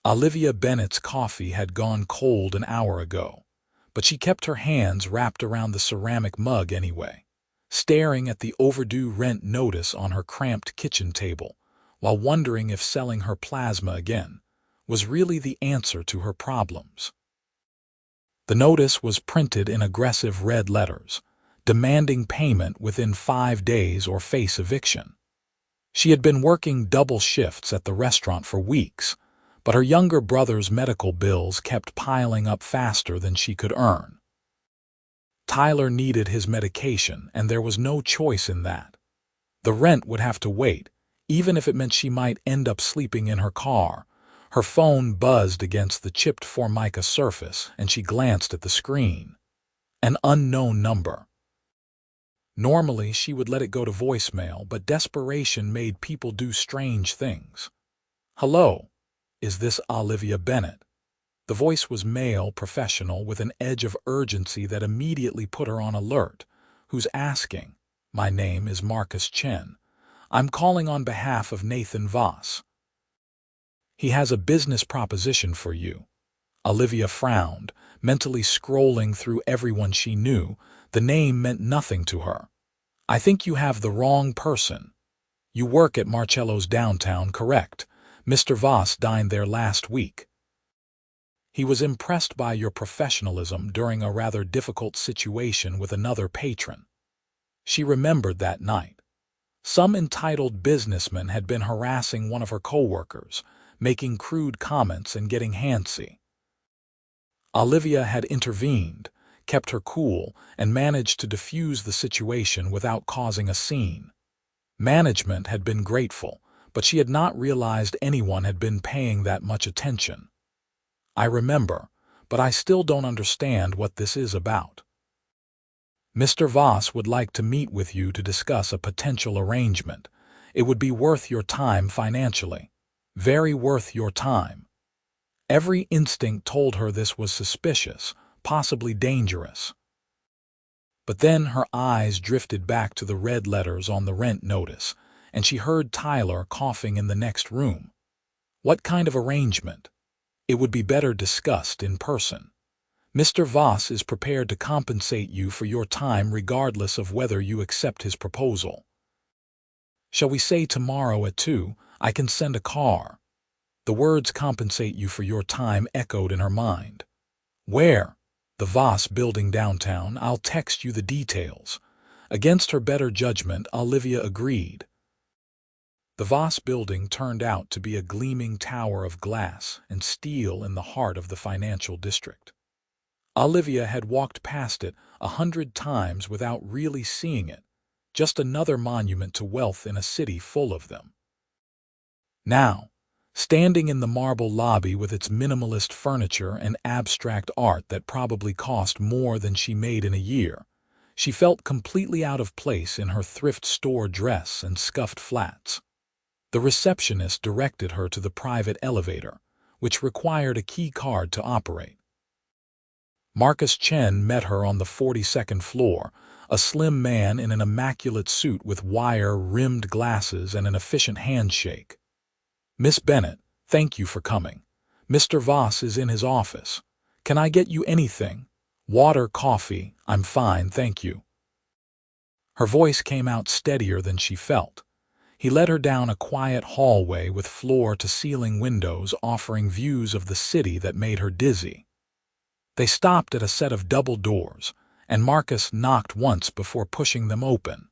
Olivia Bennett's coffee had gone cold an hour ago, but she kept her hands wrapped around the ceramic mug anyway, staring at the overdue rent notice on her cramped kitchen table, while wondering if selling her plasma again was really the answer to her problems. The notice was printed in aggressive red letters, demanding payment within 5 days or face eviction. She had been working double shifts at the restaurant for weeks, but her younger brother's medical bills kept piling up faster than she could earn. Tyler needed his medication, and there was no choice in that. The rent would have to wait, even if it meant she might end up sleeping in her car. Her phone buzzed against the chipped Formica surface, and she glanced at the screen. An unknown number. Normally, she would let it go to voicemail, but desperation made people do strange things. "Hello, is this Olivia Bennett?" The voice was male, professional, with an edge of urgency that immediately put her on alert. "Who's asking?" "My name is Marcus Chen. I'm calling on behalf of Nathan Voss. He has a business proposition for you." Olivia frowned, mentally scrolling through everyone she knew. The name meant nothing to her. "I think you have the wrong person. You work at Marcello's downtown, correct? Mr. Voss dined there last week. He was impressed by your professionalism during a rather difficult situation with another patron." She remembered that night. Some entitled businessman had been harassing one of her coworkers, making crude comments and getting handsy. Olivia had intervened, kept her cool, and managed to defuse the situation without causing a scene. Management had been grateful, but she had not realized anyone had been paying that much attention. "I remember, but I still don't understand what this is about. Mr. Voss would like to meet with you to discuss a potential arrangement. It would be worth your time financially. Very worth your time." Every instinct told her this was suspicious, possibly dangerous. But then her eyes drifted back to the red letters on the rent notice, and she heard Tyler coughing in the next room. What kind of arrangement? It would be better discussed in person. "Mr. Voss is prepared to compensate you for your time regardless of whether you accept his proposal. Shall we say tomorrow at 2? I can send a car." The words "compensate you for your time" echoed in her mind. "Where?" "The Voss building downtown. I'll text you the details." Against her better judgment, Olivia agreed. The Voss building turned out to be a gleaming tower of glass and steel in the heart of the financial district. Olivia had walked past it 100 times without really seeing it, just another monument to wealth in a city full of them. Now, standing in the marble lobby with its minimalist furniture and abstract art that probably cost more than she made in a year, she felt completely out of place in her thrift store dress and scuffed flats. The receptionist directed her to the private elevator, which required a key card to operate. Marcus Chen met her on the 42nd floor, a slim man in an immaculate suit with wire-rimmed glasses and an efficient handshake. "Miss Bennett, thank you for coming. Mr. Voss is in his office. Can I get you anything? Water, coffee? I'm fine, thank you." Her voice came out steadier than she felt. He led her down a quiet hallway with floor-to-ceiling windows offering views of the city that made her dizzy. They stopped at a set of double doors, and Marcus knocked once before pushing them open.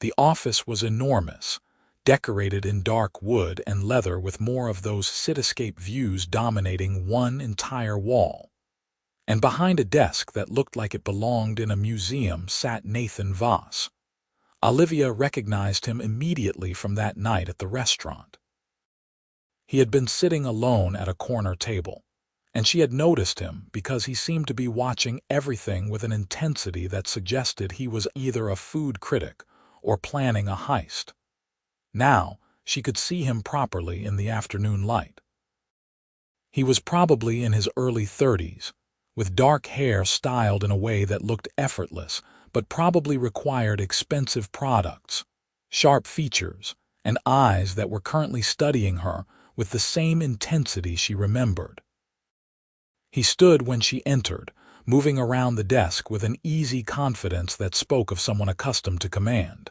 The office was enormous, decorated in dark wood and leather with more of those cityscape views dominating one entire wall. And behind a desk that looked like it belonged in a museum sat Nathan Voss. Olivia recognized him immediately from that night at the restaurant. He had been sitting alone at a corner table, and she had noticed him because he seemed to be watching everything with an intensity that suggested he was either a food critic or planning a heist. Now, she could see him properly in the afternoon light. He was probably in his early 30s, with dark hair styled in a way that looked effortless but probably required expensive products, sharp features, and eyes that were currently studying her with the same intensity she remembered. He stood when she entered, moving around the desk with an easy confidence that spoke of someone accustomed to command.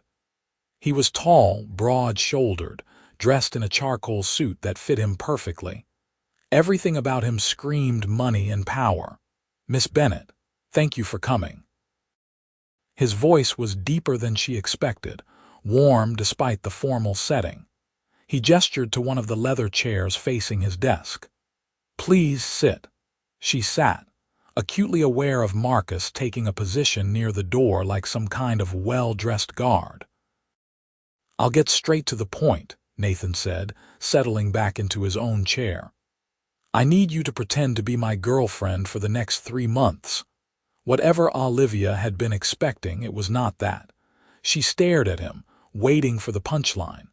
He was tall, broad-shouldered, dressed in a charcoal suit that fit him perfectly. Everything about him screamed money and power. "Miss Bennett, thank you for coming." His voice was deeper than she expected, warm despite the formal setting. He gestured to one of the leather chairs facing his desk. "Please sit." She sat, acutely aware of Marcus taking a position near the door like some kind of well-dressed guard. "I'll get straight to the point," Nathan said, settling back into his own chair. "I need you to pretend to be my girlfriend for the next 3 months." Whatever Olivia had been expecting, it was not that. She stared at him, waiting for the punchline.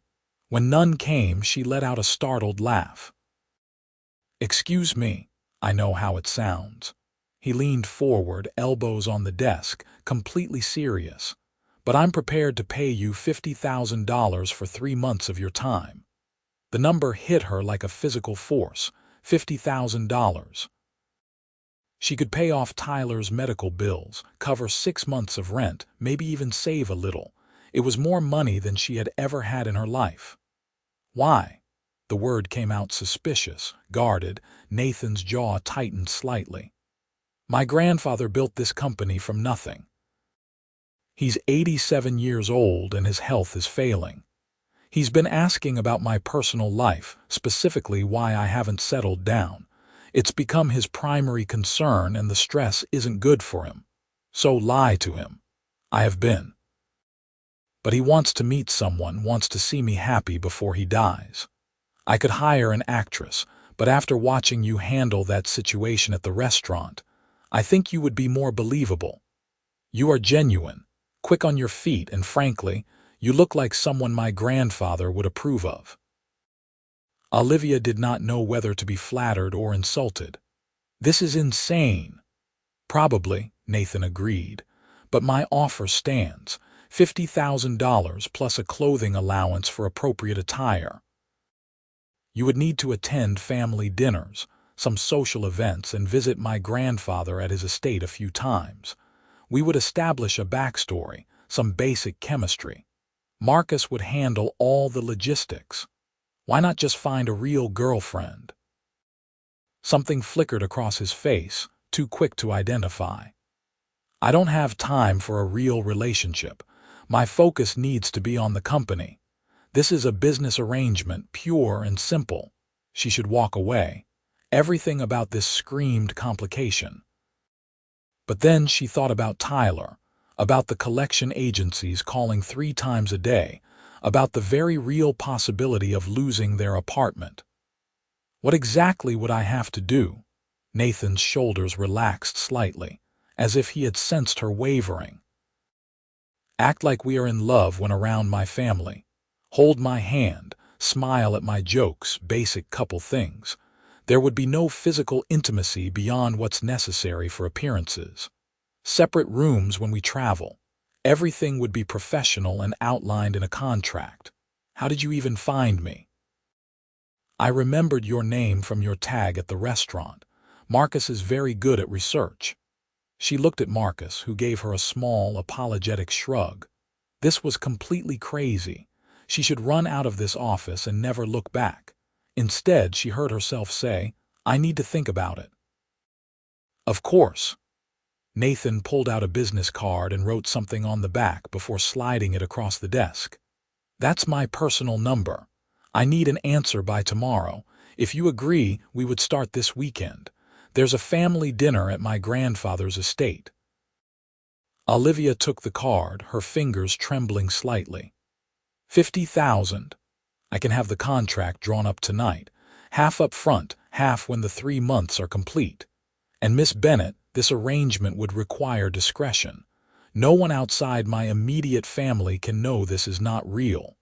When none came, she let out a startled laugh. "Excuse me, I know how it sounds." He leaned forward, elbows on the desk, completely serious. "But I'm prepared to pay you $50,000 for 3 months of your time." The number hit her like a physical force. $50,000. She could pay off Tyler's medical bills, cover 6 months of rent, maybe even save a little. It was more money than she had ever had in her life. "Why?" The word came out suspicious, guarded. Nathan's jaw tightened slightly. "My grandfather built this company from nothing. He's 87 years old and his health is failing. He's been asking about my personal life, specifically why I haven't settled down. It's become his primary concern and the stress isn't good for him. So lie to him. I have been. But he wants to meet someone, wants to see me happy before he dies. I could hire an actress, but after watching you handle that situation at the restaurant, I think you would be more believable. You are genuine, quick on your feet, and frankly, you look like someone my grandfather would approve of." Olivia did not know whether to be flattered or insulted. "This is insane." "Probably," Nathan agreed, "but my offer stands. $50,000 plus a clothing allowance for appropriate attire. You would need to attend family dinners, some social events, and visit my grandfather at his estate a few times. We would establish a backstory, some basic chemistry. Marcus would handle all the logistics. Why not just find a real girlfriend?" Something flickered across his face, too quick to identify. "I don't have time for a real relationship. My focus needs to be on the company. This is a business arrangement, pure and simple." She should walk away. Everything about this screamed complication. But then she thought about Tyler, about the collection agencies calling 3 times a day, about the very real possibility of losing their apartment. "What exactly would I have to do?" Nathan's shoulders relaxed slightly, as if he had sensed her wavering. "Act like we are in love when around my family. Hold my hand, smile at my jokes, basic couple things. There would be no physical intimacy beyond what's necessary for appearances. Separate rooms when we travel. Everything would be professional and outlined in a contract. How did you even find me?" "I remembered your name from your tag at the restaurant. Marcus is very good at research." She looked at Marcus, who gave her a small, apologetic shrug. This was completely crazy. She should run out of this office and never look back. Instead, she heard herself say, "I need to think about it." "Of course." Nathan pulled out a business card and wrote something on the back before sliding it across the desk. "That's my personal number. I need an answer by tomorrow. If you agree, we would start this weekend. There's a family dinner at my grandfather's estate." Olivia took the card, her fingers trembling slightly. 50,000. I can have the contract drawn up tonight. Half up front, half when the 3 months are complete. And Miss Bennett, this arrangement would require discretion. No one outside my immediate family can know this is not real."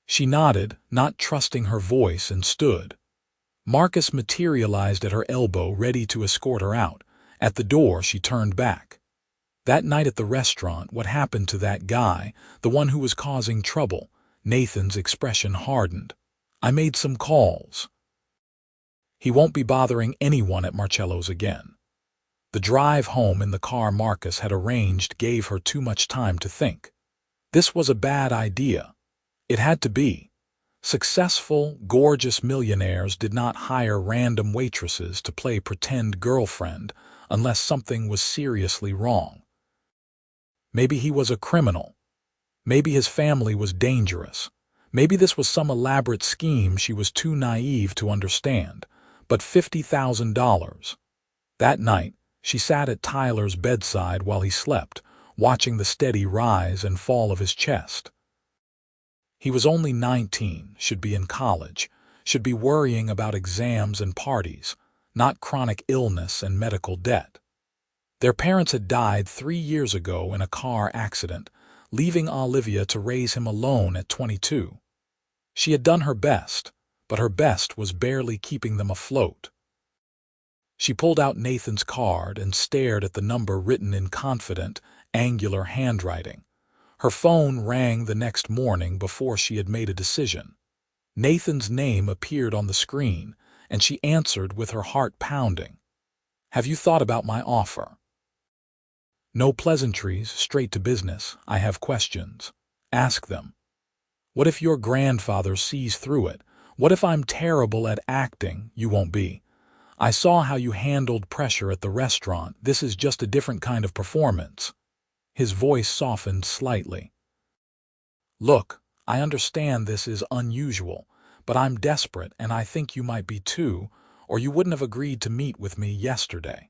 She nodded, not trusting her voice, and stood. Marcus materialized at her elbow, ready to escort her out. At the door, she turned back. "That night at the restaurant, what happened to that guy, the one who was causing trouble?" Nathan's expression hardened. I made some calls. He won't be bothering anyone at Marcello's again. The drive home in the car Marcus had arranged gave her too much time to think. This was a bad idea. It had to be. Successful, gorgeous millionaires did not hire random waitresses to play pretend girlfriend unless something was seriously wrong. Maybe he was a criminal. Maybe his family was dangerous. Maybe this was some elaborate scheme she was too naive to understand. But $50,000. That night, she sat at Tyler's bedside while he slept, watching the steady rise and fall of his chest. He was only 19, should be in college, should be worrying about exams and parties, not chronic illness and medical debt. Their parents had died 3 years ago in a car accident, leaving Olivia to raise him alone at 22. She had done her best, but her best was barely keeping them afloat. She pulled out Nathan's card and stared at the number written in confident, angular handwriting. Her phone rang the next morning before she had made a decision. Nathan's name appeared on the screen, and she answered with her heart pounding. "Have you thought about my offer?" "No pleasantries, straight to business. I have questions." "Ask them." "What if your grandfather sees through it? What if I'm terrible at acting? You won't be. I saw how you handled pressure at the restaurant. This is just a different kind of performance." His voice softened slightly. "Look, I understand this is unusual, but I'm desperate and I think you might be too, or you wouldn't have agreed to meet with me yesterday."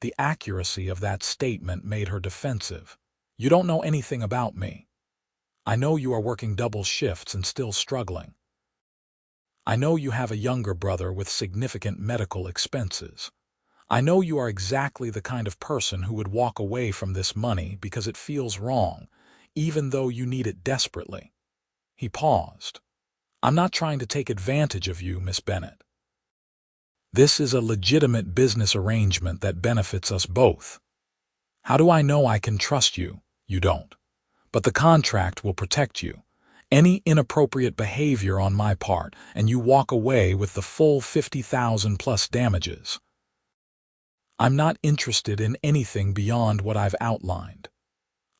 The accuracy of that statement made her defensive. "You don't know anything about me. I know you are working double shifts and still struggling. I know you have a younger brother with significant medical expenses. I know you are exactly the kind of person who would walk away from this money because it feels wrong, even though you need it desperately." He paused. "I'm not trying to take advantage of you, Miss Bennett. This is a legitimate business arrangement that benefits us both. How do I know I can trust you? You don't. But the contract will protect you. Any inappropriate behavior on my part, and you walk away with the full 50,000 plus damages. I'm not interested in anything beyond what I've outlined."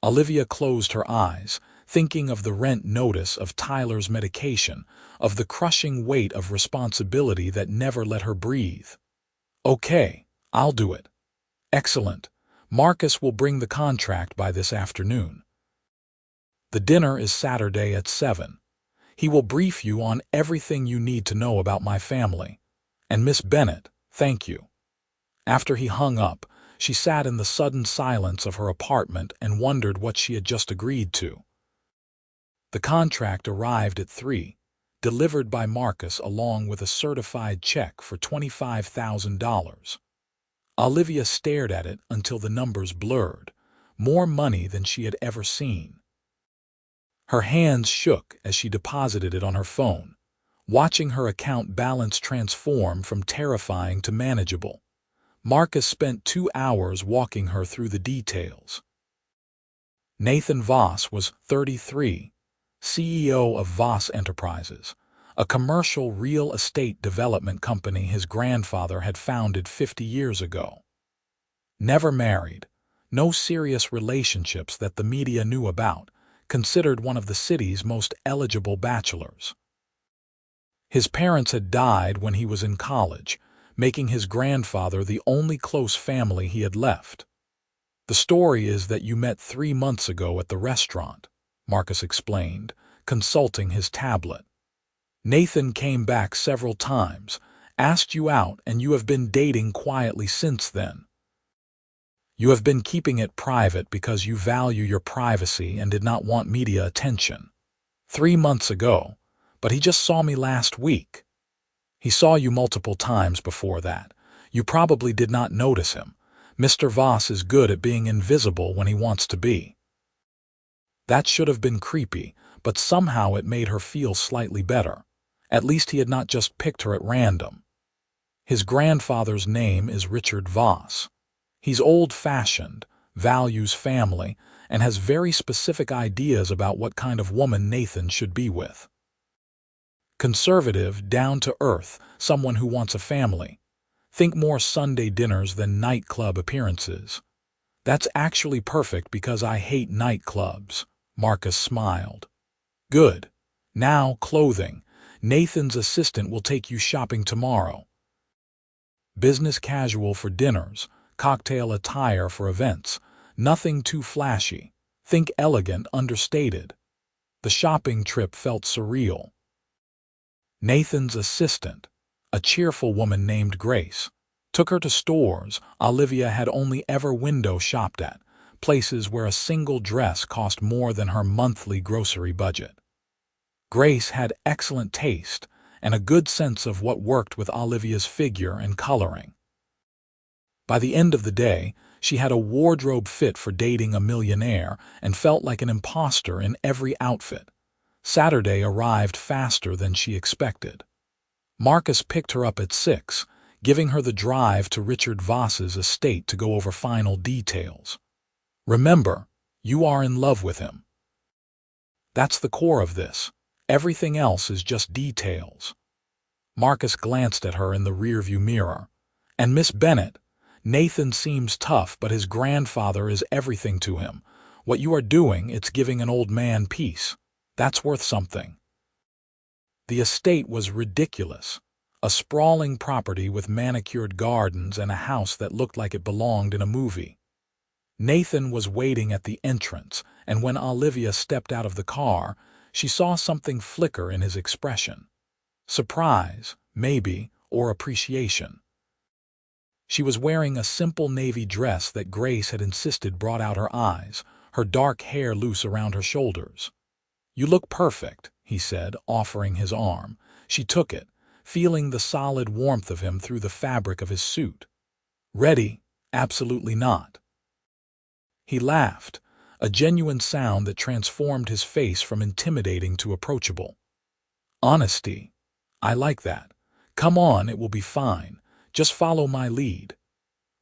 Olivia closed her eyes, thinking of the rent notice, of Tyler's medication, of the crushing weight of responsibility that never let her breathe. "Okay, I'll do it." "Excellent. Marcus will bring the contract by this afternoon. The dinner is Saturday at 7. He will brief you on everything you need to know about my family. And Miss Bennett, thank you." After he hung up, she sat in the sudden silence of her apartment and wondered what she had just agreed to. The contract arrived at 3, delivered by Marcus along with a certified check for $25,000. Olivia stared at it until the numbers blurred, more money than she had ever seen. Her hands shook as she deposited it on her phone, watching her account balance transform from terrifying to manageable. Marcus spent 2 hours walking her through the details. Nathan Voss was 33, CEO of Voss Enterprises, a commercial real estate development company his grandfather had founded 50 years ago. Never married, no serious relationships that the media knew about, considered one of the city's most eligible bachelors. His parents had died when he was in college, making his grandfather the only close family he had left. "The story is that you met 3 months ago at the restaurant," Marcus explained, consulting his tablet. "Nathan came back several times, asked you out, and you have been dating quietly since then. You have been keeping it private because you value your privacy and did not want media attention. 3 months ago, but he just saw me last week. He saw you multiple times before that. You probably did not notice him. Mr. Voss is good at being invisible when he wants to be." That should have been creepy, but somehow it made her feel slightly better. At least he had not just picked her at random. His grandfather's name is Richard Voss. He's old-fashioned, values family, and has very specific ideas about what kind of woman Nathan should be with. Conservative, down-to-earth, someone who wants a family. Think more Sunday dinners than nightclub appearances. That's actually perfect because I hate nightclubs. Marcus smiled. Good. Now, clothing. Nathan's assistant will take you shopping tomorrow. Business casual for dinners, cocktail attire for events. Nothing too flashy. Think elegant, understated. The shopping trip felt surreal. Nathan's assistant, a cheerful woman named Grace, took her to stores Olivia had only ever window shopped at, places where a single dress cost more than her monthly grocery budget. Grace had excellent taste and a good sense of what worked with Olivia's figure and coloring. By the end of the day, she had a wardrobe fit for dating a millionaire and felt like an imposter in every outfit. Saturday arrived faster than she expected. Marcus picked her up at 6, giving her the drive to Richard Voss's estate to go over final details. Remember, you are in love with him. That's the core of this. Everything else is just details. Marcus glanced at her in the rearview mirror. And Miss Bennett, Nathan seems tough, but his grandfather is everything to him. What you are doing, it's giving an old man peace. That's worth something. The estate was ridiculous. A sprawling property with manicured gardens and a house that looked like it belonged in a movie. Nathan was waiting at the entrance, and when Olivia stepped out of the car, she saw something flicker in his expression. Surprise, maybe, or appreciation. She was wearing a simple navy dress that Grace had insisted brought out her eyes, her dark hair loose around her shoulders. "You look perfect," he said, offering his arm. She took it, feeling the solid warmth of him through the fabric of his suit. "Ready? Absolutely not." He laughed, a genuine sound that transformed his face from intimidating to approachable. "Honesty. I like that. Come on, it will be fine. Just follow my lead."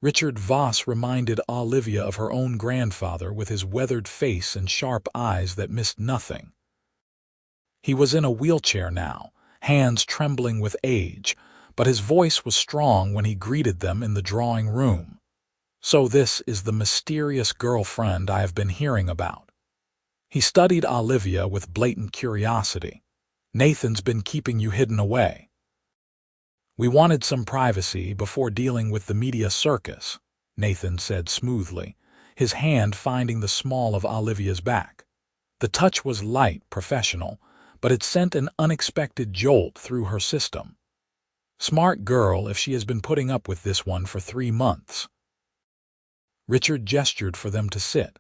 Richard Voss reminded Olivia of her own grandfather with his weathered face and sharp eyes that missed nothing. He was in a wheelchair now, hands trembling with age, but his voice was strong when he greeted them in the drawing room. "So this is the mysterious girlfriend I have been hearing about." He studied Olivia with blatant curiosity. "Nathan's been keeping you hidden away." "We wanted some privacy before dealing with the media circus," Nathan said smoothly, his hand finding the small of Olivia's back. The touch was light, professional, but it sent an unexpected jolt through her system. Smart girl if she has been putting up with this one for 3 months. Richard gestured for them to sit.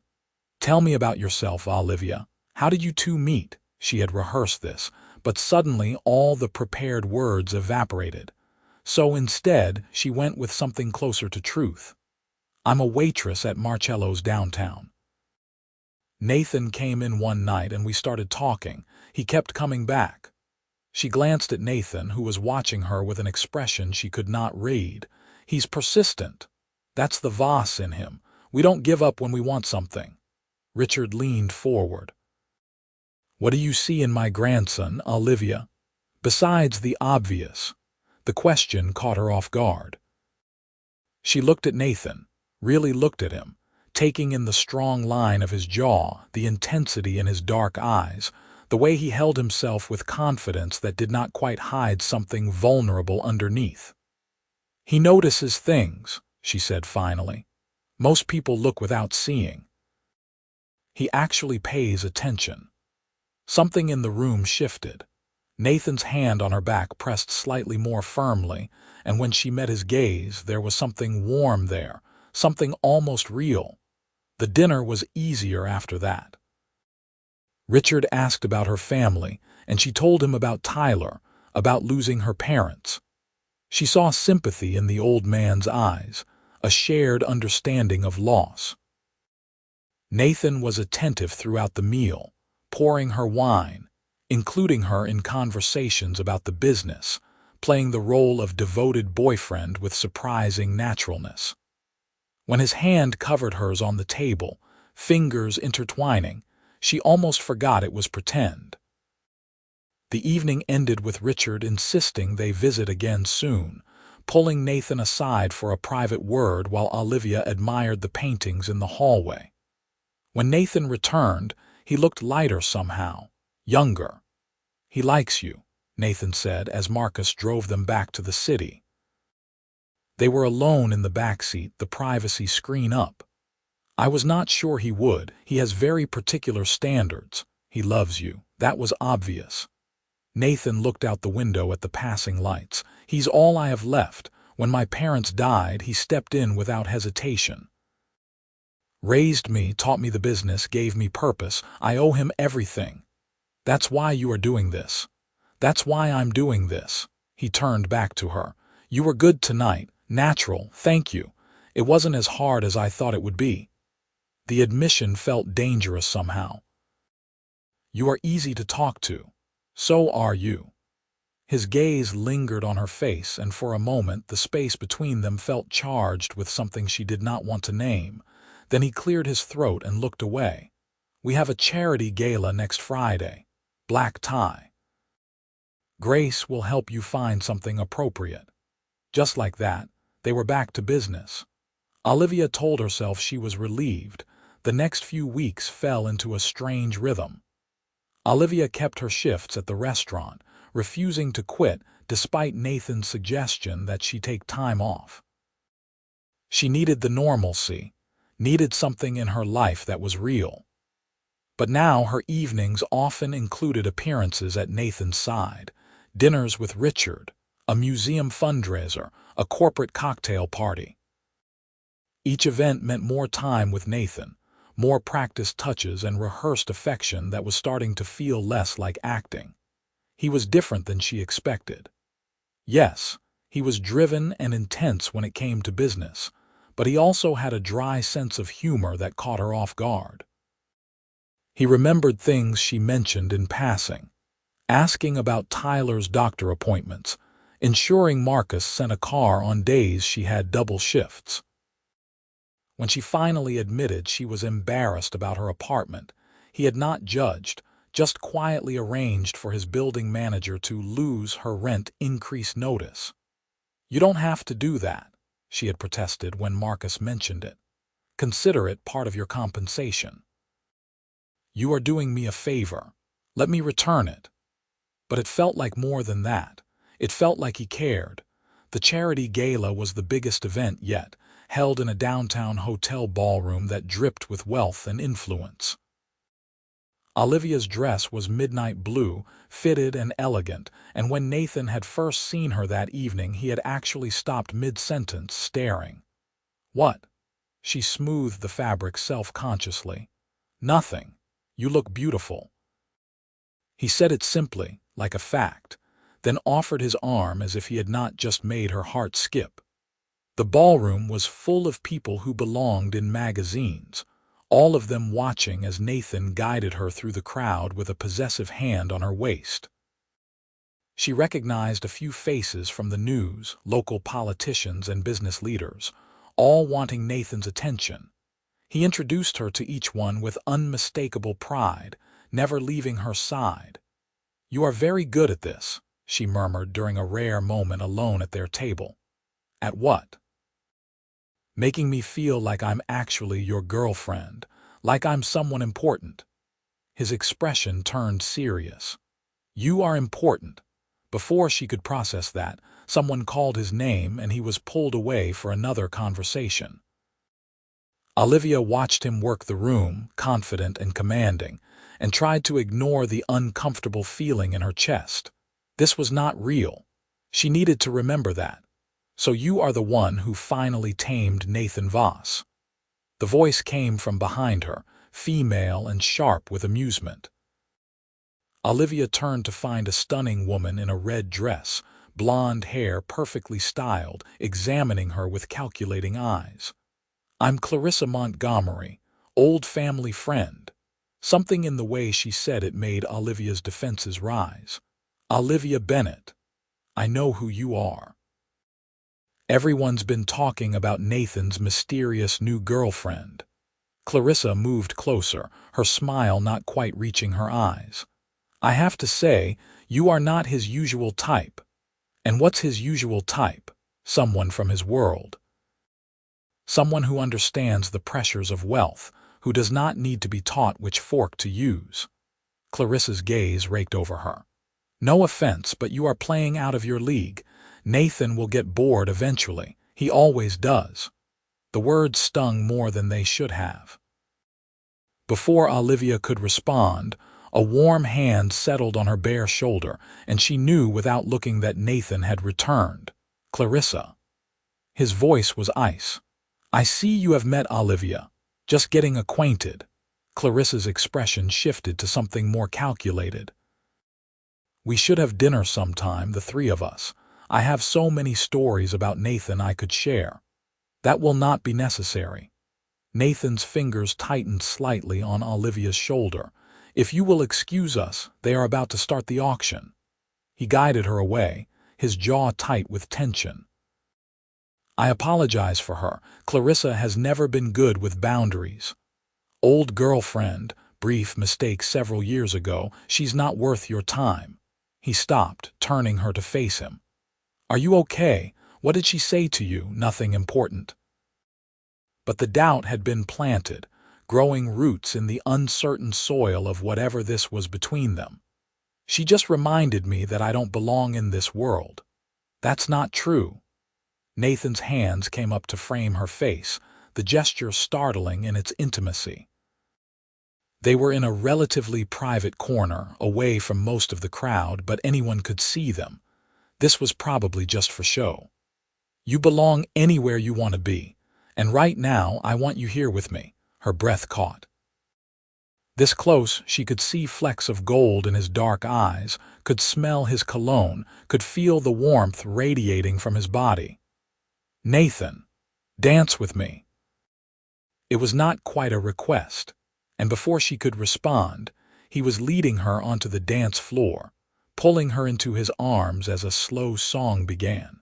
"Tell me about yourself, Olivia. How did you two meet?" She had rehearsed this, but suddenly all the prepared words evaporated. So instead, she went with something closer to truth. "I'm a waitress at Marcello's downtown. Nathan came in one night and we started talking. He kept coming back." She glanced at Nathan, who was watching her with an expression she could not read. "He's persistent. That's the Voss in him. We don't give up when we want something." Richard leaned forward. "What do you see in my grandson, Olivia? Besides the obvious." The question caught her off guard. She looked at Nathan, really looked at him, taking in the strong line of his jaw, the intensity in his dark eyes, the way he held himself with confidence that did not quite hide something vulnerable underneath. "He notices things," she said finally. "Most people look without seeing. He actually pays attention." Something in the room shifted. Nathan's hand on her back pressed slightly more firmly, and when she met his gaze, there was something warm there, something almost real. The dinner was easier after that. Richard asked about her family, and she told him about Tyler, about losing her parents. She saw sympathy in the old man's eyes, a shared understanding of loss. Nathan was attentive throughout the meal, pouring her wine, including her in conversations about the business, playing the role of devoted boyfriend with surprising naturalness. When his hand covered hers on the table, fingers intertwining, she almost forgot it was pretend. The evening ended with Richard insisting they visit again soon, pulling Nathan aside for a private word while Olivia admired the paintings in the hallway. When Nathan returned, he looked lighter somehow, younger. "He likes you," Nathan said as Marcus drove them back to the city. They were alone in the backseat, the privacy screen up. "I was not sure he would. He has very particular standards. He loves you. That was obvious." Nathan looked out the window at the passing lights. "He's all I have left. When my parents died, he stepped in without hesitation. Raised me, taught me the business, gave me purpose. I owe him everything. That's why you are doing this. That's why I'm doing this." He turned back to her. "You were good tonight. Natural. Thank you. It wasn't as hard as I thought it would be." The admission felt dangerous somehow. "You are easy to talk to. So are you." His gaze lingered on her face, and for a moment the space between them felt charged with something she did not want to name. Then he cleared his throat and looked away. "We have a charity gala next Friday. Black tie. Grace will help you find something appropriate." Just like that, they were back to business. Olivia told herself she was relieved. The next few weeks fell into a strange rhythm. Olivia kept her shifts at the restaurant, refusing to quit despite Nathan's suggestion that she take time off. She needed the normalcy, needed something in her life that was real. But now her evenings often included appearances at Nathan's side, dinners with Richard, a museum fundraiser, a corporate cocktail party. Each event meant more time with Nathan, more practiced touches and rehearsed affection that was starting to feel less like acting. He was different than she expected. Yes, he was driven and intense when it came to business, but he also had a dry sense of humor that caught her off guard. He remembered things she mentioned in passing, asking about Tyler's doctor appointments, ensuring Marcus sent a car on days she had double shifts. When she finally admitted she was embarrassed about her apartment, he had not judged, just quietly arranged for his building manager to lose her rent increase notice. "You don't have to do that," she had protested when Marcus mentioned it. "Consider it part of your compensation. You are doing me a favor. Let me return it." But it felt like more than that. It felt like he cared. The charity gala was the biggest event yet, held in a downtown hotel ballroom that dripped with wealth and influence. Olivia's dress was midnight blue, fitted and elegant, and when Nathan had first seen her that evening he had actually stopped mid-sentence, staring. "What?" She smoothed the fabric self-consciously. "Nothing. You look beautiful." He said it simply, like a fact, then offered his arm as if he had not just made her heart skip. The ballroom was full of people who belonged in magazines, all of them watching as Nathan guided her through the crowd with a possessive hand on her waist. She recognized a few faces from the news, local politicians and business leaders, all wanting Nathan's attention. He introduced her to each one with unmistakable pride, never leaving her side. "You are very good at this," she murmured during a rare moment alone at their table. "At what?" "Making me feel like I'm actually your girlfriend, like I'm someone important." His expression turned serious. "You are important." Before she could process that, someone called his name and he was pulled away for another conversation. Olivia watched him work the room, confident and commanding, and tried to ignore the uncomfortable feeling in her chest. This was not real. She needed to remember that. "So you are the one who finally tamed Nathan Voss." The voice came from behind her, female and sharp with amusement. Olivia turned to find a stunning woman in a red dress, blonde hair perfectly styled, examining her with calculating eyes. "I'm Clarissa Montgomery, old family friend." Something in the way she said it made Olivia's defenses rise. "Olivia Bennett. I know who you are." "Everyone's been talking about Nathan's mysterious new girlfriend." Clarissa moved closer, her smile not quite reaching her eyes. "I have to say, You are not his usual type. And what's his usual type? Someone from his world. Someone who understands the pressures of wealth, who does not need to be taught which fork to use. Clarissa's gaze raked over her. No offense, but you are playing out of your league. Nathan will get bored eventually. He always does. The words stung more than they should have. Before Olivia could respond, a warm hand settled on her bare shoulder, and she knew without looking that Nathan had returned. Clarissa. His voice was ice. I see you have met Olivia. Just getting acquainted. Clarissa's expression shifted to something more calculated. We should have dinner sometime, the three of us. I have so many stories about Nathan I could share. That will not be necessary. Nathan's fingers tightened slightly on Olivia's shoulder. If you will excuse us, they are about to start the auction. He guided her away, his jaw tight with tension. I apologize for her. Clarissa has never been good with boundaries. Old girlfriend, brief mistake several years ago, she's not worth your time. He stopped, turning her to face him. Are you okay? What did she say to you? Nothing important. But the doubt had been planted, growing roots in the uncertain soil of whatever this was between them. She just reminded me that I don't belong in this world. That's not true. Nathan's hands came up to frame her face, the gesture startling in its intimacy. They were in a relatively private corner, away from most of the crowd, but anyone could see them. This was probably just for show. You belong anywhere you want to be, and right now I want you here with me. Her breath caught. This close, she could see flecks of gold in his dark eyes, could smell his cologne, could feel the warmth radiating from his body. Nathan, dance with me. It was not quite a request, and before she could respond, he was leading her onto the dance floor, pulling her into his arms as a slow song began.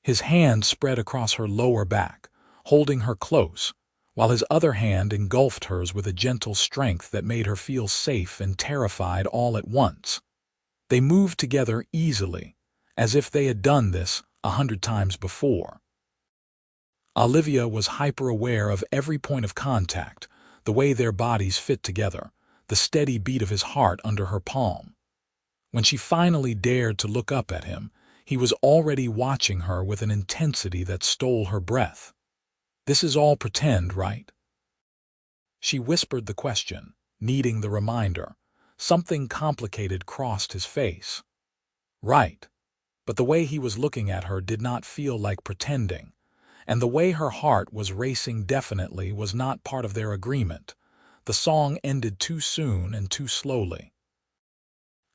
His hand spread across her lower back, holding her close, while his other hand engulfed hers with a gentle strength that made her feel safe and terrified all at once. They moved together easily, as if they had done this 100 times before. Olivia was hyper-aware of every point of contact, the way their bodies fit together, the steady beat of his heart under her palm. When she finally dared to look up at him, he was already watching her with an intensity that stole her breath. This is all pretend, right? She whispered the question, needing the reminder. Something complicated crossed his face. Right. But the way he was looking at her did not feel like pretending, and the way her heart was racing definitely was not part of their agreement. The song ended too soon and too slowly.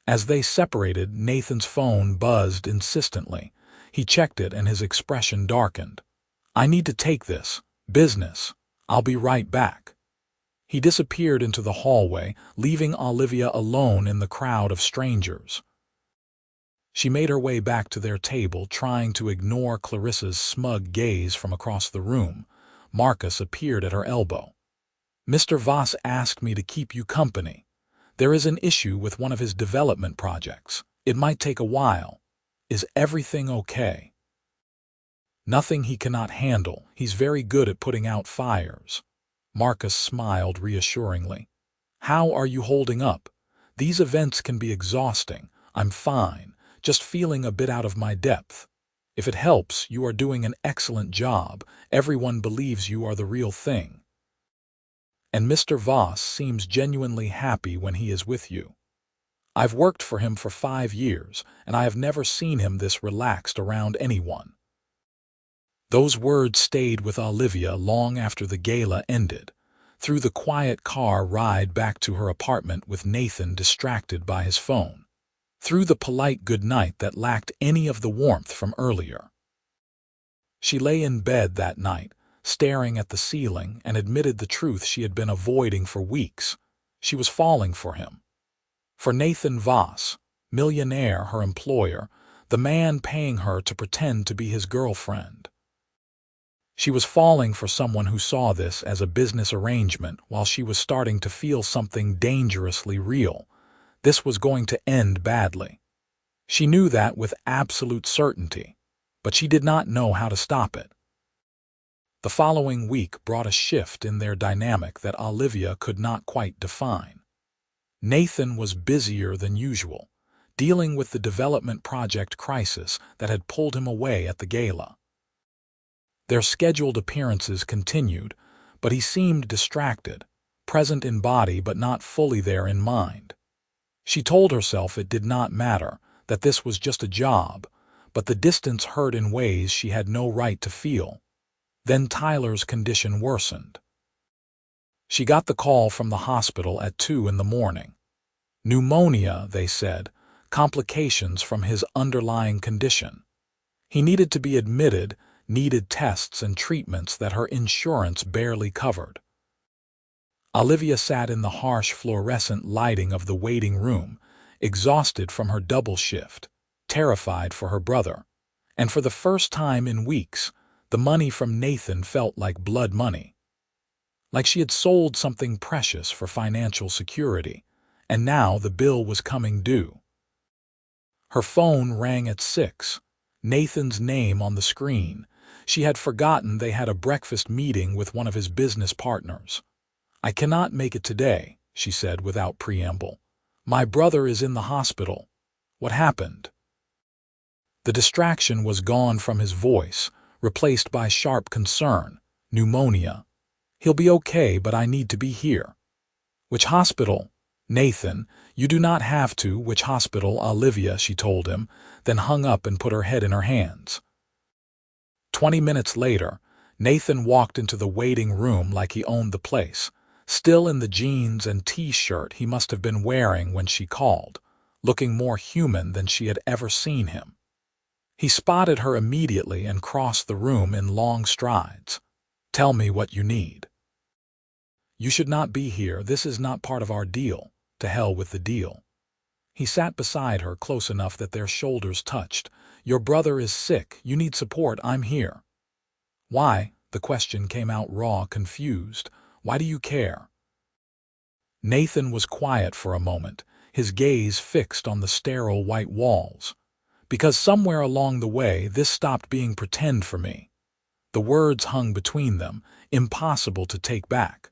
As they separated, Nathan's phone buzzed insistently. He checked it and his expression darkened. I need to take this. Business. I'll be right back. He disappeared into the hallway, leaving Olivia alone in the crowd of strangers. She made her way back to their table, trying to ignore Clarissa's smug gaze from across the room. Marcus appeared at her elbow. Mr. Voss asked me to keep you company. There is an issue with one of his development projects. It might take a while. Is everything okay? Nothing he cannot handle. He's very good at putting out fires. Marcus smiled reassuringly. How are you holding up? These events can be exhausting. I'm fine. Just feeling a bit out of my depth. If it helps, you are doing an excellent job. Everyone believes you are the real thing. And Mr. Voss seems genuinely happy when he is with you. I've worked for him for 5 years, and I have never seen him this relaxed around anyone. Those words stayed with Olivia long after the gala ended, through the quiet car ride back to her apartment with Nathan distracted by his phone, through the polite goodnight that lacked any of the warmth from earlier. She lay in bed that night, staring at the ceiling, and admitted the truth she had been avoiding for weeks. She was falling for him. For Nathan Voss, Millionaire, her employer, the man paying her to pretend to be his girlfriend. She was falling for someone who saw this as a business arrangement while she was starting to feel something dangerously real. This was going to end badly. She knew that with absolute certainty, but she did not know how to stop it. The following week brought a shift in their dynamic that Olivia could not quite define. Nathan was busier than usual, dealing with the development project crisis that had pulled him away at the gala. Their scheduled appearances continued, but he seemed distracted, present in body but not fully there in mind. She told herself it did not matter, that this was just a job, but the distance hurt in ways she had no right to feel. Then Tyler's condition worsened. She got the call from the hospital at 2 in the morning. Pneumonia, they said, complications from his underlying condition. He needed to be admitted, needed tests and treatments that her insurance barely covered. Olivia sat in the harsh fluorescent lighting of the waiting room, exhausted from her double shift, terrified for her brother. And for the first time in weeks, the money from Nathan felt like blood money. Like she had sold something precious for financial security, and now the bill was coming due. Her phone rang at 6, Nathan's name on the screen. She had forgotten they had a breakfast meeting with one of his business partners. "I cannot make it today," she said without preamble. "My brother is in the hospital." What happened? The distraction was gone from his voice, replaced by sharp concern. "Pneumonia. He'll be okay, but I need to be here." "Which hospital?" "Nathan, you do not have to." "Which hospital, Olivia?" she told him, then hung up and put her head in her hands. 20 minutes later, Nathan walked into the waiting room like he owned the place, still in the jeans and t-shirt he must have been wearing when she called, looking more human than she had ever seen him. He spotted her immediately and crossed the room in long strides. "Tell me what you need." "You should not be here. This is not part of our deal." "To hell with the deal." He sat beside her close enough that their shoulders touched. "Your brother is sick. You need support. I'm here." "Why?" The question came out raw, confused. "Why do you care?" Nathan was quiet for a moment, his gaze fixed on the sterile white walls. "Because somewhere along the way this stopped being pretend for me." The words hung between them, impossible to take back.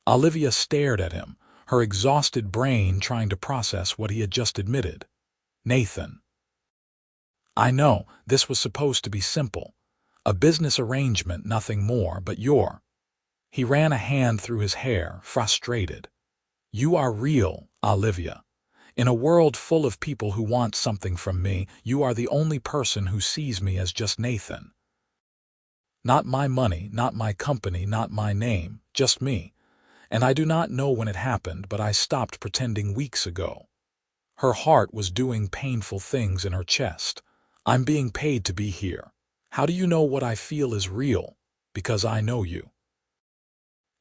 Olivia stared at him, her exhausted brain trying to process what he had just admitted. "Nathan. I know, this was supposed to be simple. A business arrangement, nothing more, but you're—" He ran a hand through his hair, frustrated. "You are real, Olivia. In a world full of people who want something from me, you are the only person who sees me as just Nathan. Not my money, not my company, not my name, just me. And I do not know when it happened, but I stopped pretending weeks ago." Her heart was doing painful things in her chest. "I'm being paid to be here. How do you know what I feel is real?" "Because I know you."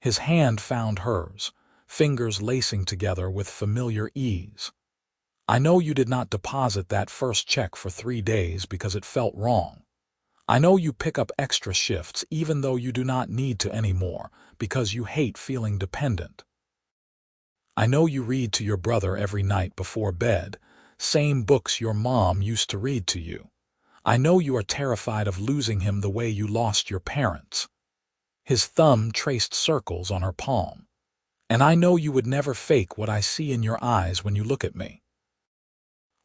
His hand found hers, fingers lacing together with familiar ease. "I know you did not deposit that first check for 3 days because it felt wrong. I know you pick up extra shifts even though you do not need to anymore because you hate feeling dependent. I know you read to your brother every night before bed, same books your mom used to read to you. I know you are terrified of losing him the way you lost your parents." His thumb traced circles on her palm. "And I know you would never fake what I see in your eyes when you look at me."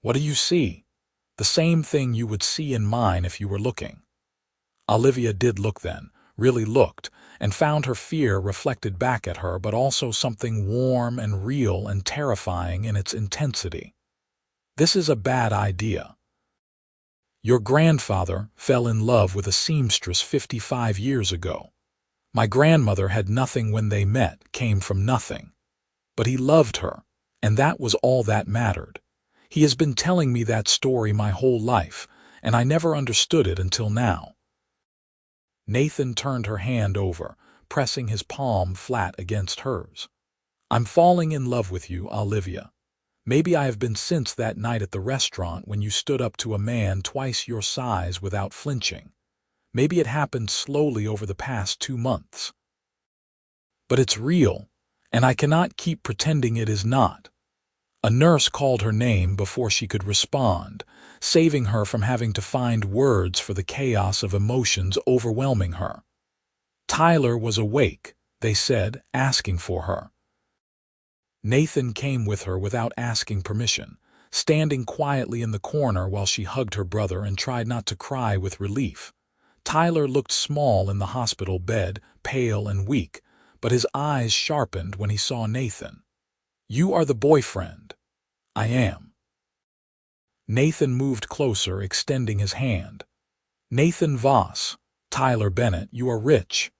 "What do you see?" "The same thing you would see in mine if you were looking." Olivia did look then, really looked, and found her fear reflected back at her, but also something warm and real and terrifying in its intensity. "This is a bad idea. Your grandfather fell in love with a seamstress 55 years ago. My grandmother had nothing when they met, came from nothing. But he loved her, and that was all that mattered. He has been telling me that story my whole life, and I never understood it until now." Nathan turned her hand over, pressing his palm flat against hers. "I'm falling in love with you, Olivia. Maybe I have been since that night at the restaurant when you stood up to a man twice your size without flinching. Maybe it happened slowly over the past 2 months. But it's real, and I cannot keep pretending it is not." A nurse called her name before she could respond, saving her from having to find words for the chaos of emotions overwhelming her. Tyler was awake, they said, asking for her. Nathan came with her without asking permission, standing quietly in the corner while she hugged her brother and tried not to cry with relief. Tyler looked small in the hospital bed, pale and weak, but his eyes sharpened when he saw Nathan. "You are the boyfriend." "I am." Nathan moved closer, extending his hand. "Nathan Voss, Tyler Bennett, you are rich."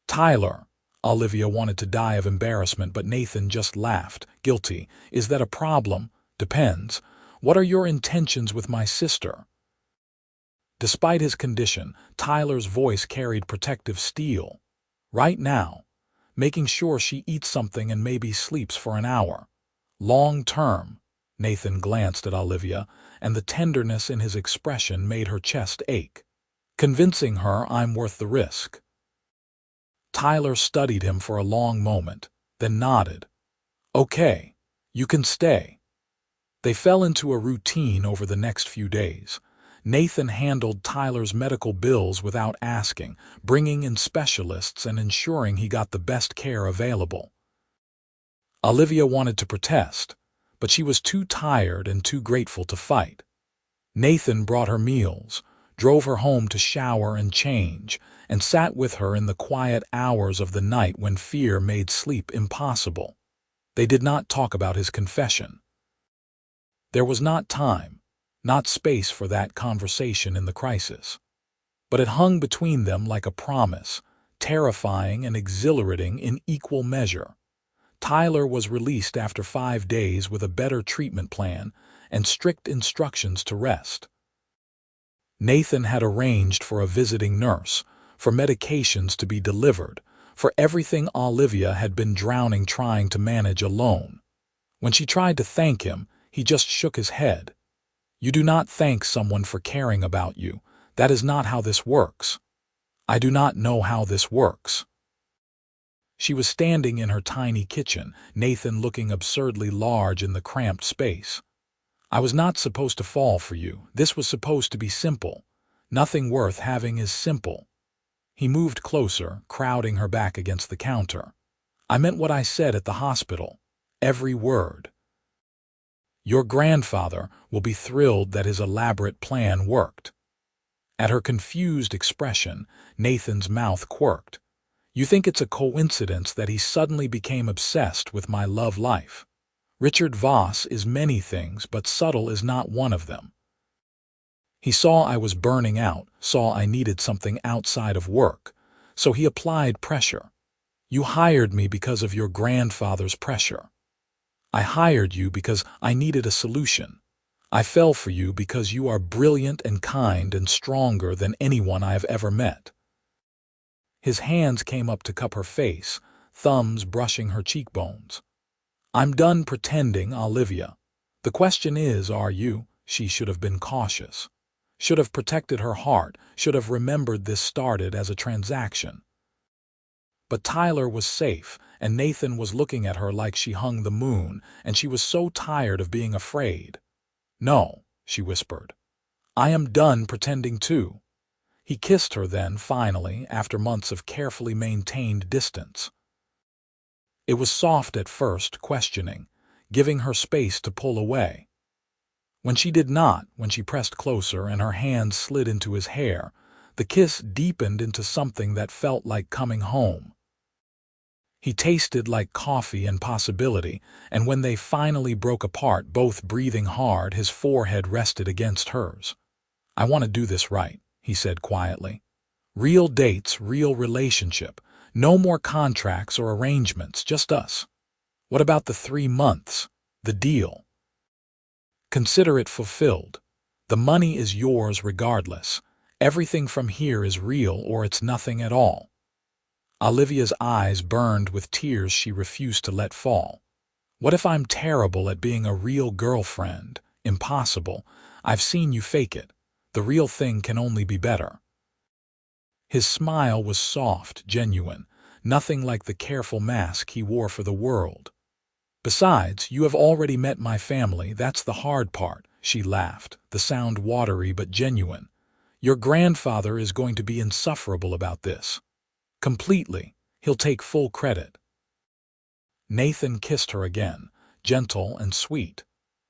"Tyler." Olivia wanted to die of embarrassment, but Nathan just laughed. "Guilty. Is that a problem?" "Depends. What are your intentions with my sister?" Despite his condition, Tyler's voice carried protective steel. "Right now, making sure she eats something and maybe sleeps for an hour. Long term." Nathan glanced at Olivia, and the tenderness in his expression made her chest ache. "Convincing her I'm worth the risk." Tyler studied him for a long moment, then nodded. "Okay, you can stay." They fell into a routine over the next few days. Nathan handled Tyler's medical bills without asking, bringing in specialists and ensuring he got the best care available. Olivia wanted to protest, but she was too tired and too grateful to fight. Nathan brought her meals, drove her home to shower and change, and sat with her in the quiet hours of the night when fear made sleep impossible. They did not talk about his confession. There was not time, not space for that conversation in the crisis. But it hung between them like a promise, terrifying and exhilarating in equal measure. Tyler was released after 5 days with a better treatment plan and strict instructions to rest. Nathan had arranged for a visiting nurse, for medications to be delivered, for everything Olivia had been drowning trying to manage alone. When she tried to thank him, he just shook his head. "You do not thank someone for caring about you. That is not how this works." "I do not know how this works." She was standing in her tiny kitchen, Nathan looking absurdly large in the cramped space. "I was not supposed to fall for you. This was supposed to be simple. Nothing worth having is simple." He moved closer, crowding her back against the counter. "I meant what I said at the hospital. Every word. Your grandfather will be thrilled that his elaborate plan worked." At her confused expression, Nathan's mouth quirked. "You think it's a coincidence that he suddenly became obsessed with my love life? Richard Voss is many things, but subtle is not one of them. He saw I was burning out, saw I needed something outside of work, so he applied pressure. You hired me because of your grandfather's pressure. I hired you because I needed a solution. I fell for you because you are brilliant and kind and stronger than anyone I have ever met." His hands came up to cup her face, thumbs brushing her cheekbones. "I'm done pretending, Olivia. The question is, are you?" She should have been cautious. Should have protected her heart, should have remembered this started as a transaction. But Tyler was safe, and Nathan was looking at her like she hung the moon, and she was so tired of being afraid. "No," she whispered. "I am done pretending too." He kissed her then, finally, after months of carefully maintained distance. It was soft at first, questioning, giving her space to pull away. When she did not, when she pressed closer and her hands slid into his hair, the kiss deepened into something that felt like coming home. He tasted like coffee and possibility, and when they finally broke apart, both breathing hard, his forehead rested against hers. "I want to do this right," he said quietly. "Real dates, real relationship. No more contracts or arrangements, just us. What about the 3 months? The deal? Consider it fulfilled. The money is yours regardless. Everything from here is real or it's nothing at all." Olivia's eyes burned with tears she refused to let fall. "What if I'm terrible at being a real girlfriend? Impossible. I've seen you fake it. The real thing can only be better." His smile was soft, genuine, nothing like the careful mask he wore for the world. Besides, you have already met my family, that's the hard part, she laughed, the sound watery but genuine. Your grandfather is going to be insufferable about this. Completely. He'll take full credit. Nathan kissed her again, gentle and sweet.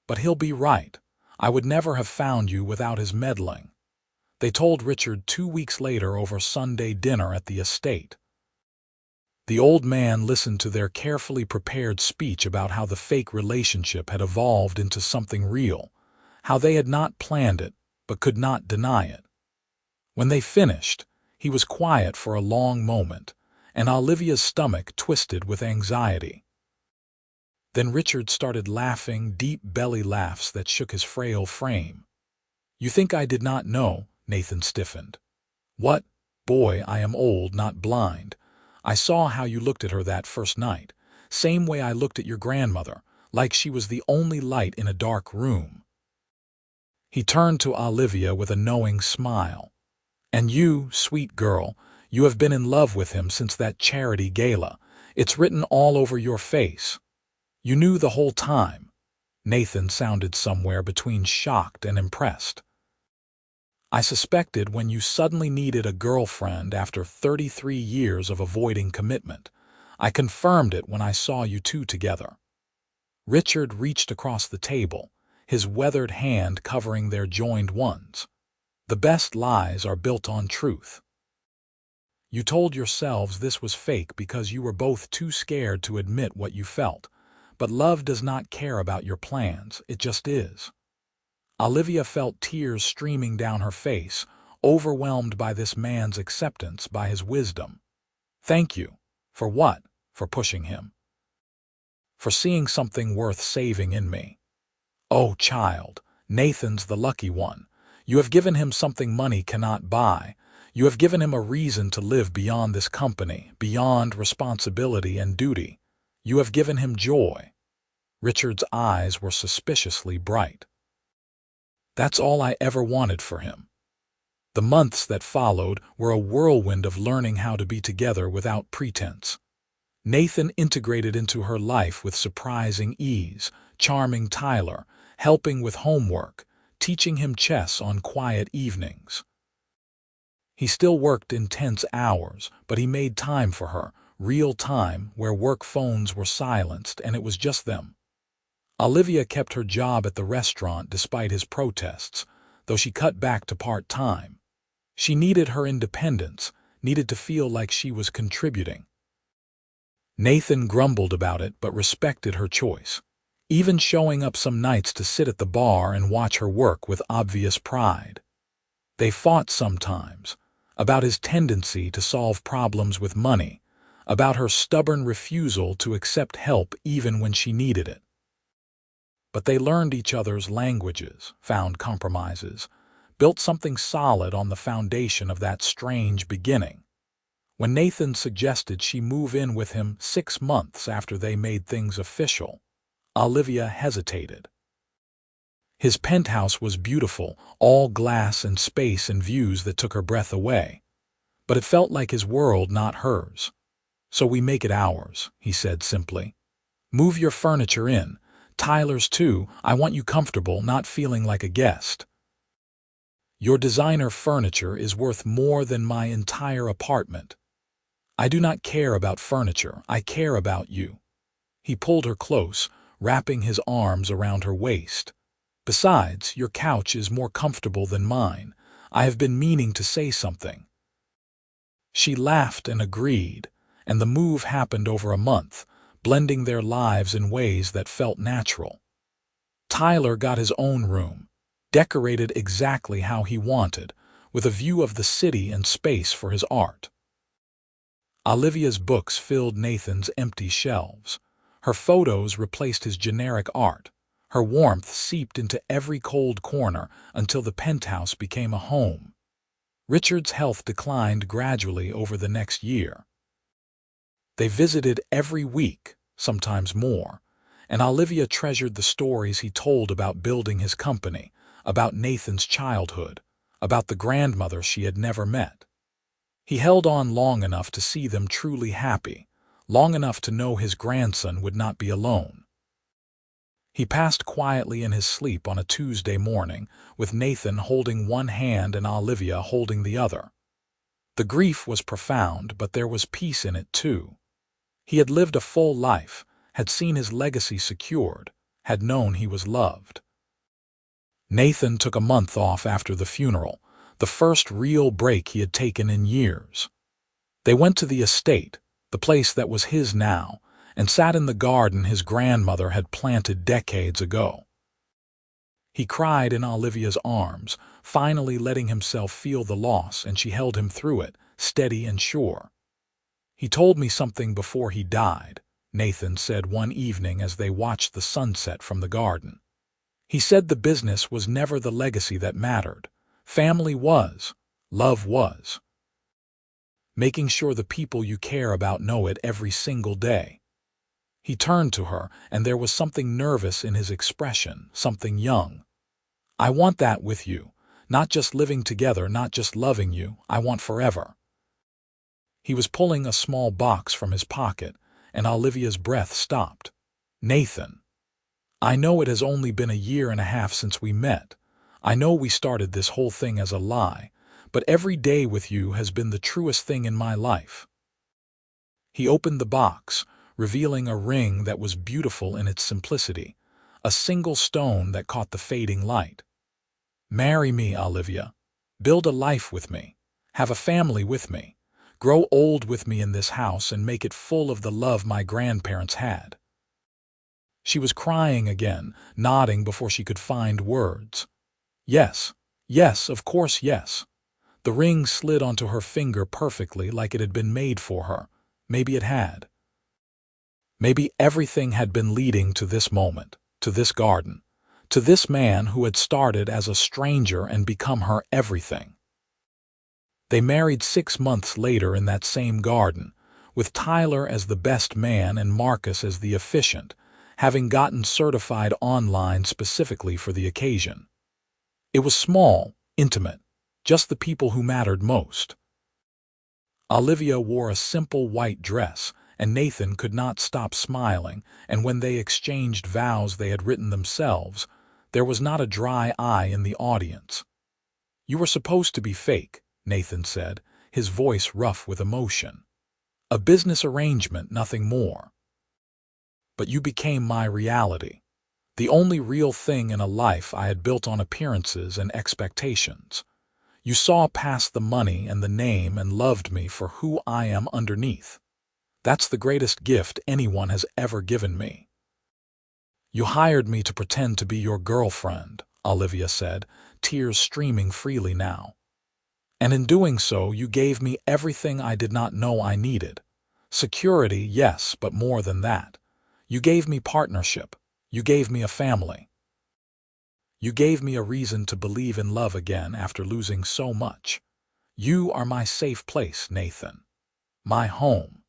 But he'll be right. I would never have found you without his meddling. They told Richard 2 weeks later over Sunday dinner at the estate. The old man listened to their carefully prepared speech about how the fake relationship had evolved into something real, how they had not planned it, but could not deny it. When they finished, he was quiet for a long moment, and Olivia's stomach twisted with anxiety. Then Richard started laughing, deep belly laughs that shook his frail frame. You think I did not know? Nathan stiffened. What? Boy, I am old, not blind. I saw how you looked at her that first night, same way I looked at your grandmother, like she was the only light in a dark room. He turned to Olivia with a knowing smile. And you, sweet girl, you have been in love with him since that charity gala. It's written all over your face. You knew the whole time. Nathan sounded somewhere between shocked and impressed. I suspected when you suddenly needed a girlfriend after 33 years of avoiding commitment. I confirmed it when I saw you two together. Richard reached across the table, his weathered hand covering their joined ones. The best lies are built on truth. You told yourselves this was fake because you were both too scared to admit what you felt. But love does not care about your plans, it just is. Olivia felt tears streaming down her face, overwhelmed by this man's acceptance, by his wisdom. Thank you. For what? For pushing him. For seeing something worth saving in me. Oh, child, Nathan's the lucky one. You have given him something money cannot buy. You have given him a reason to live beyond this company, beyond responsibility and duty. You have given him joy. Richard's eyes were suspiciously bright. That's all I ever wanted for him. The months that followed were a whirlwind of learning how to be together without pretense. Nathan integrated into her life with surprising ease, charming Tyler, helping with homework, teaching him chess on quiet evenings. He still worked intense hours, but he made time for her, real time where work phones were silenced and it was just them. Olivia kept her job at the restaurant despite his protests, though she cut back to part-time. She needed her independence, needed to feel like she was contributing. Nathan grumbled about it but respected her choice, even showing up some nights to sit at the bar and watch her work with obvious pride. They fought sometimes, about his tendency to solve problems with money, about her stubborn refusal to accept help even when she needed it. But they learned each other's languages, found compromises, built something solid on the foundation of that strange beginning. When Nathan suggested she move in with him 6 months after they made things official, Olivia hesitated. His penthouse was beautiful, all glass and space and views that took her breath away. But it felt like his world, not hers. So we make it ours, he said simply. Move your furniture in. Tyler's too. I want you comfortable, not feeling like a guest. Your designer furniture is worth more than my entire apartment. I do not care about furniture. I care about you. He pulled her close, wrapping his arms around her waist. Besides, your couch is more comfortable than mine. I have been meaning to say something. She laughed and agreed, and the move happened over a month, blending their lives in ways that felt natural. Tyler got his own room, decorated exactly how he wanted, with a view of the city and space for his art. Olivia's books filled Nathan's empty shelves. Her photos replaced his generic art. Her warmth seeped into every cold corner until the penthouse became a home. Richard's health declined gradually over the next year. They visited every week, sometimes more, and Olivia treasured the stories he told about building his company, about Nathan's childhood, about the grandmother she had never met. He held on long enough to see them truly happy, long enough to know his grandson would not be alone. He passed quietly in his sleep on a Tuesday morning, with Nathan holding one hand and Olivia holding the other. The grief was profound, but there was peace in it too. He had lived a full life, had seen his legacy secured, had known he was loved. Nathan took a month off after the funeral, the first real break he had taken in years. They went to the estate, the place that was his now, and sat in the garden his grandmother had planted decades ago. He cried in Olivia's arms, finally letting himself feel the loss, and she held him through it, steady and sure. "He told me something before he died," Nathan said one evening as they watched the sunset from the garden. "He said the business was never the legacy that mattered. Family was. Love was. Making sure the people you care about know it every single day." He turned to her, and there was something nervous in his expression, something young. "I want that with you. Not just living together, not just loving you. I want forever." He was pulling a small box from his pocket, and Olivia's breath stopped. "Nathan, I know it has only been a year and a half since we met. I know we started this whole thing as a lie, but every day with you has been the truest thing in my life." He opened the box, revealing a ring that was beautiful in its simplicity, a single stone that caught the fading light. "Marry me, Olivia. Build a life with me. Have a family with me. Grow old with me in this house and make it full of the love my grandparents had." She was crying again, nodding before she could find words. "Yes, yes, of course, yes." The ring slid onto her finger perfectly, like it had been made for her. Maybe it had. Maybe everything had been leading to this moment, to this garden, to this man who had started as a stranger and become her everything. They married 6 months later in that same garden, with Tyler as the best man and Marcus as the efficient, having gotten certified online specifically for the occasion. It was small, intimate, just the people who mattered most. Olivia wore a simple white dress, and Nathan could not stop smiling, and when they exchanged vows they had written themselves, there was not a dry eye in the audience. "You were supposed to be fake," Nathan said, his voice rough with emotion. "A business arrangement, nothing more. But you became my reality, the only real thing in a life I had built on appearances and expectations. You saw past the money and the name and loved me for who I am underneath. That's the greatest gift anyone has ever given me." "You hired me to pretend to be your girlfriend," Olivia said, tears streaming freely now. "And in doing so, you gave me everything I did not know I needed. Security, yes, but more than that. You gave me partnership. You gave me a family. You gave me a reason to believe in love again after losing so much. You are my safe place, Nathan. My home.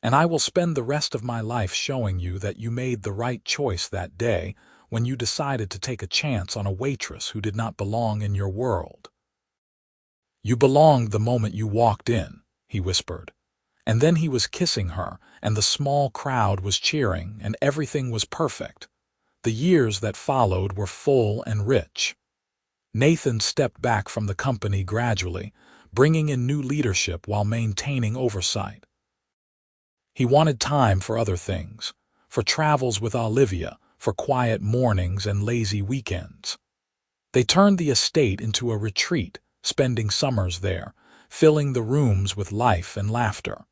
And I will spend the rest of my life showing you that you made the right choice that day when you decided to take a chance on a waitress who did not belong in your world. You belonged the moment you walked in," he whispered. And then he was kissing her, and the small crowd was cheering, and everything was perfect. The years that followed were full and rich. Nathan stepped back from the company gradually, bringing in new leadership while maintaining oversight. He wanted time for other things, for travels with Olivia, for quiet mornings and lazy weekends. They turned the estate into a retreat, spending summers there, filling the rooms with life and laughter.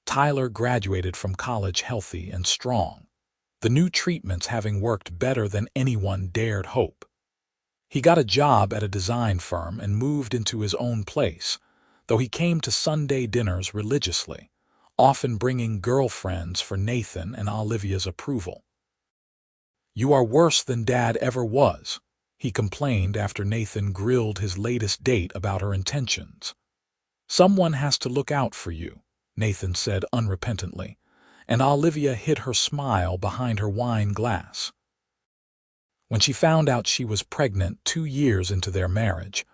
Tyler graduated from college healthy and strong, the new treatments having worked better than anyone dared hope. He got a job at a design firm and moved into his own place, though he came to Sunday dinners religiously, often bringing girlfriends for Nathan and Olivia's approval. "You are worse than Dad ever was," he complained after Nathan grilled his latest date about her intentions. "Someone has to look out for you," Nathan said unrepentantly, and Olivia hid her smile behind her wine glass. When she found out she was pregnant 2 years into their marriage,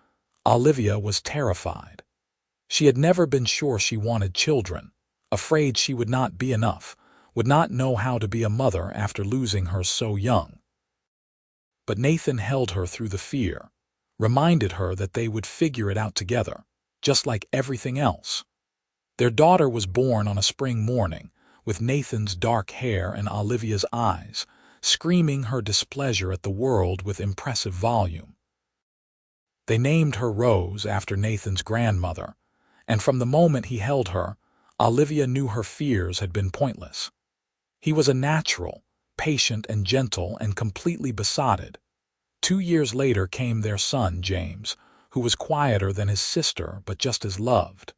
Olivia was terrified. She had never been sure she wanted children, afraid she would not be enough, would not know how to be a mother after losing her so young. But Nathan held her through the fear, reminded her that they would figure it out together, just like everything else. Their daughter was born on a spring morning, with Nathan's dark hair and Olivia's eyes, screaming her displeasure at the world with impressive volume. They named her Rose after Nathan's grandmother, and from the moment he held her, Olivia knew her fears had been pointless. He was a natural, patient and gentle and completely besotted. 2 years later came their son, James, who was quieter than his sister but just as loved.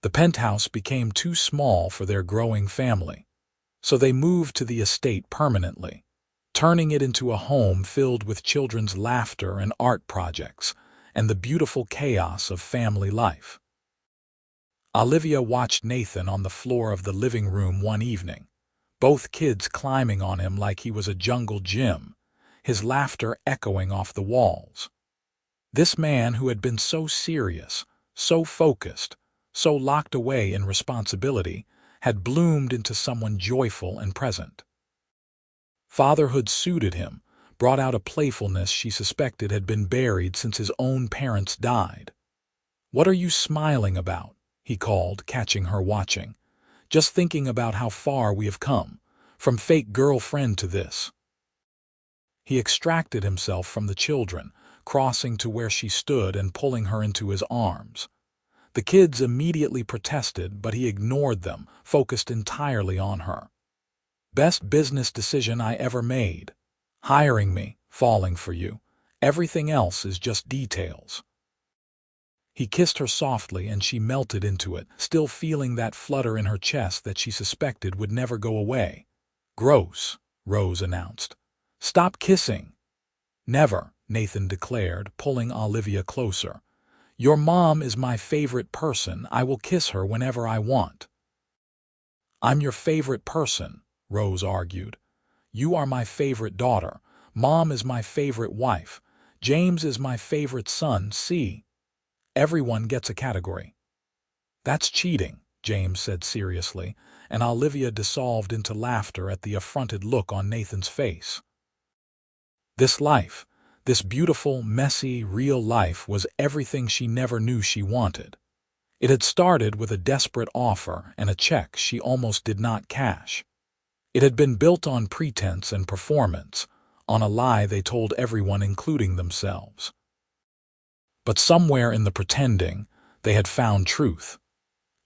The penthouse became too small for their growing family, so they moved to the estate permanently, turning it into a home filled with children's laughter and art projects and the beautiful chaos of family life. Olivia watched Nathan on the floor of the living room one evening, both kids climbing on him like he was a jungle gym, his laughter echoing off the walls. This man who had been so serious, so focused, so locked away in responsibility, had bloomed into someone joyful and present. Fatherhood suited him, brought out a playfulness she suspected had been buried since his own parents died. "What are you smiling about?" he called, catching her watching. "Just thinking about how far we have come, from fake girlfriend to this." He extracted himself from the children, crossing to where she stood and pulling her into his arms. The kids immediately protested, but he ignored them, focused entirely on her. "Best business decision I ever made. Hiring me, falling for you. Everything else is just details." He kissed her softly and she melted into it, still feeling that flutter in her chest that she suspected would never go away. "Gross," Rose announced. "Stop kissing." "Never," Nathan declared, pulling Olivia closer. "Your mom is my favorite person. I will kiss her whenever I want." "I'm your favorite person," Rose argued. "You are my favorite daughter. Mom is my favorite wife. James is my favorite son. See? Everyone gets a category." "That's cheating," James said seriously, and Olivia dissolved into laughter at the affronted look on Nathan's face. This life, this beautiful, messy, real life, was everything she never knew she wanted. It had started with a desperate offer and a check she almost did not cash. It had been built on pretense and performance, on a lie they told everyone, including themselves. But somewhere in the pretending, they had found truth.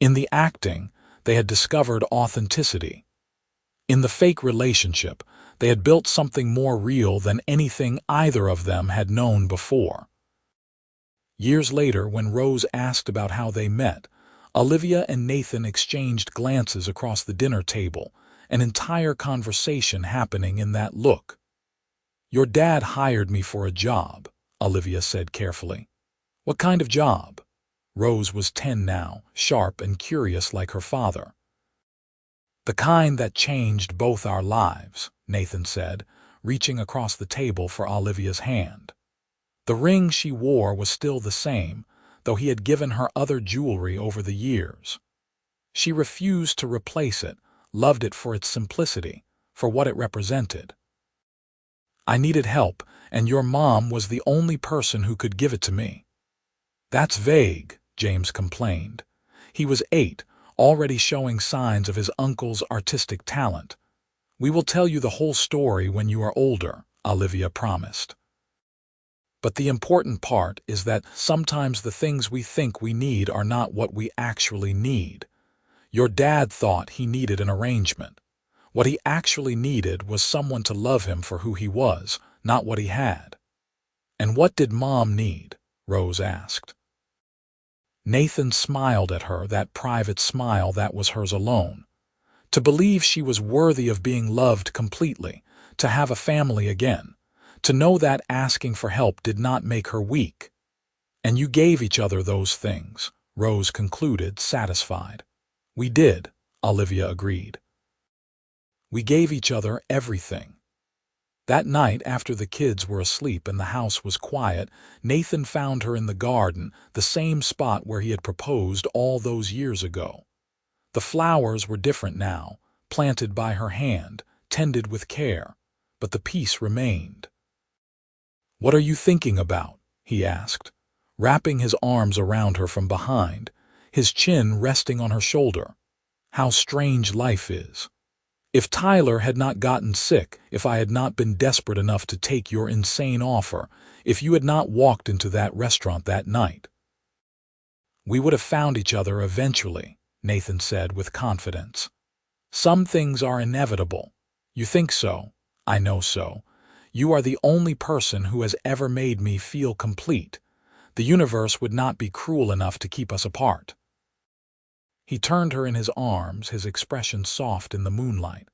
In the acting, they had discovered authenticity. In the fake relationship, they had built something more real than anything either of them had known before. Years later, when Rose asked about how they met, Olivia and Nathan exchanged glances across the dinner table, an entire conversation happening in that look. "Your dad hired me for a job," Olivia said carefully. "What kind of job?" Rose was 10 now, sharp and curious like her father. "The kind that changed both our lives," Nathan said, reaching across the table for Olivia's hand. The ring she wore was still the same, though he had given her other jewelry over the years. She refused to replace it, loved it for its simplicity, for what it represented. "I needed help, and your mom was the only person who could give it to me." "That's vague," James complained. He was 8, already showing signs of his uncle's artistic talent. "We will tell you the whole story when you are older," Olivia promised. "But the important part is that sometimes the things we think we need are not what we actually need. Your dad thought he needed an arrangement. What he actually needed was someone to love him for who he was, not what he had." "And what did Mom need?" Rose asked. Nathan smiled at her, that private smile that was hers alone. To believe she was worthy of being loved completely, to have a family again, to know that asking for help did not make her weak. "And you gave each other those things," Rose concluded, satisfied. "We did," Olivia agreed. "We gave each other everything." That night, after the kids were asleep and the house was quiet, Nathan found her in the garden, the same spot where he had proposed all those years ago. The flowers were different now, planted by her hand, tended with care, but the peace remained. "What are you thinking about?" he asked, wrapping his arms around her from behind, his chin resting on her shoulder. "How strange life is. If Tyler had not gotten sick, if I had not been desperate enough to take your insane offer, if you had not walked into that restaurant that night, we would have found each other eventually," Nathan said with confidence. "Some things are inevitable. You think so. I know so. You are the only person who has ever made me feel complete. The universe would not be cruel enough to keep us apart." He turned her in his arms, his expression soft in the moonlight.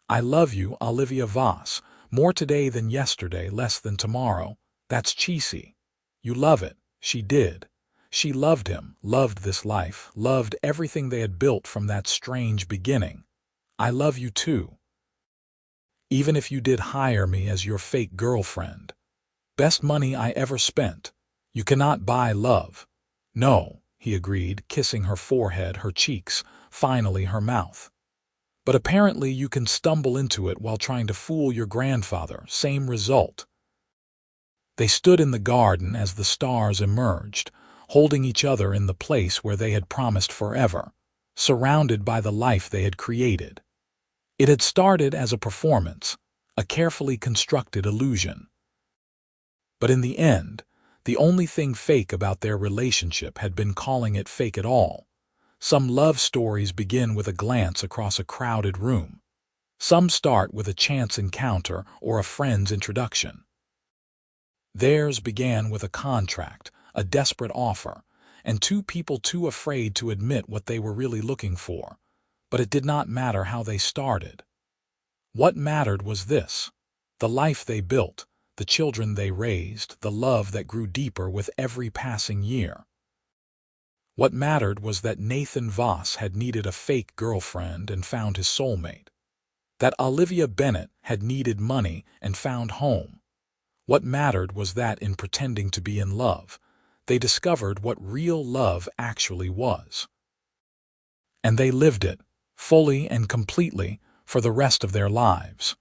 "I love you, Olivia Voss, more today than yesterday, less than tomorrow. That's cheesy. You love it." She did. She loved him, loved this life, loved everything they had built from that strange beginning. "I love you too. Even if you did hire me as your fake girlfriend. Best money I ever spent. You cannot buy love." "No," he agreed, kissing her forehead, her cheeks, finally her mouth. "But apparently you can stumble into it while trying to fool your grandfather. Same result." They stood in the garden as the stars emerged, holding each other in the place where they had promised forever, surrounded by the life they had created. It had started as a performance, a carefully constructed illusion. But in the end, the only thing fake about their relationship had been calling it fake at all. Some love stories begin with a glance across a crowded room. Some start with a chance encounter or a friend's introduction. Theirs began with a contract, a desperate offer, and two people too afraid to admit what they were really looking for. But it did not matter how they started. What mattered was this: the life they built, the children they raised, the love that grew deeper with every passing year. What mattered was that Nathan Voss had needed a fake girlfriend and found his soulmate. That Olivia Bennett had needed money and found home. What mattered was that in pretending to be in love, they discovered what real love actually was. And they lived it, fully and completely, for the rest of their lives.